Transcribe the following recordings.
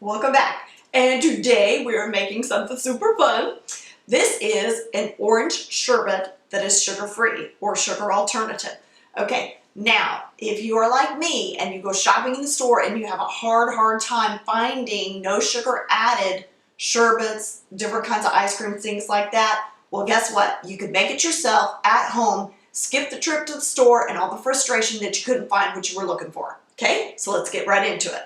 welcome back. And today we are making something super fun. This is an orange sherbet that is sugar-free or sugar alternative. Okay, now if you are like me and you go shopping in the store and you have a hard time finding no sugar added sherbets, different kinds of ice cream, things like that, well, guess what? You can make it yourself at home, skip the trip to the store and all the frustration that you couldn't find what you were looking for. Okay, so let's get right into it.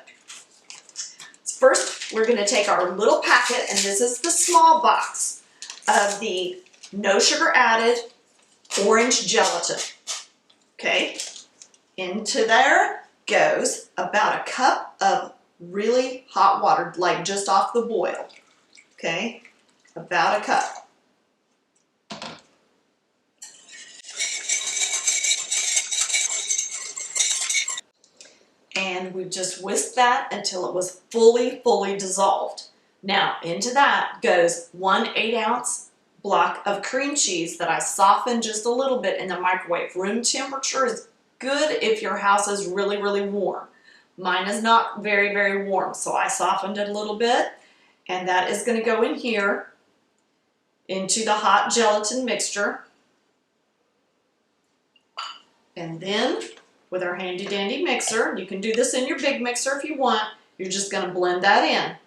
First, we're going to take our little packet, and this is the small box of the no sugar added orange gelatin. Okay, into there goes about a cup of really hot water, like just off the boil. Okay, about a cup. And we just whisked that until it was fully dissolved. Now into that goes 1 8-ounce block of cream cheese that I softened just a little bit in the microwave. Room temperature is good if your house is really warm. Mine is not very warm, so I softened it a little bit, and that is going to go in here into the hot gelatin mixture. And then with our handy dandy mixer, you can do this in your big mixer if you want, you're just going to blend that in.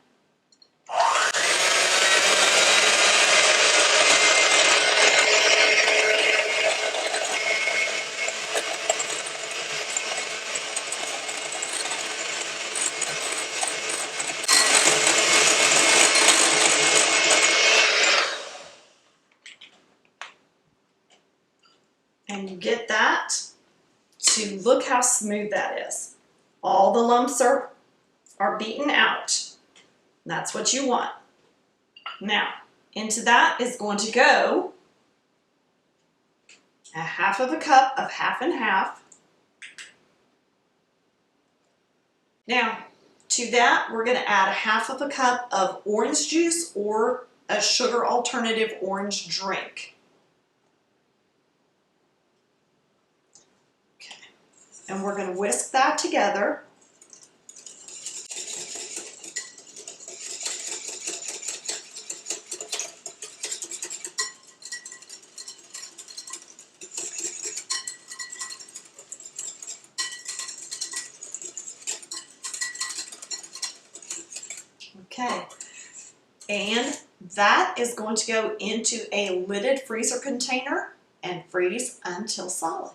And you get that to look how smooth that is. All the lumps are beaten out. That's what you want. Now, into that is going to go a half of a cup of half and half. Now, to that, we're going to add a half of a cup of orange juice or a sugar alternative orange drink. And we're going to whisk that together. Okay, and that is going to go into a lidded freezer container and freeze until solid.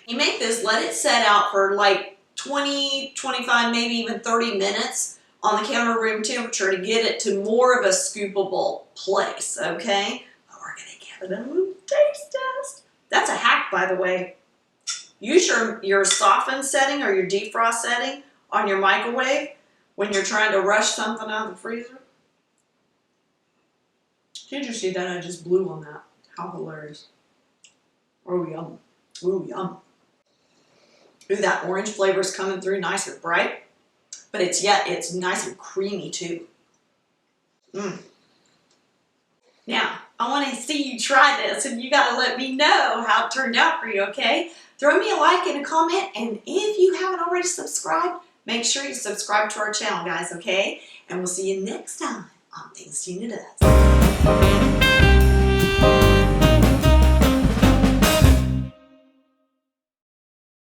You make this, let it set out for like 20, 25, maybe even 30 minutes on the counter room temperature to get it to more of a scoopable place, okay? But we're going to give it a little taste test. That's a hack, by the way. Use your soften setting or your defrost setting on your microwave when you're trying to rush something out of the freezer. Did you see that? I just blew on that. How hilarious. Oh, yum. Ooh, yum. Ooh, that orange flavor is coming through nice and bright, but it's nice and creamy too. Now, I want to see you try this, and you got to let me know how it turned out for you, okay? Throw me a like and a comment, and if you haven't already subscribed, make sure you subscribe to our channel, guys, okay? And we'll see you next time on Things Tina Does.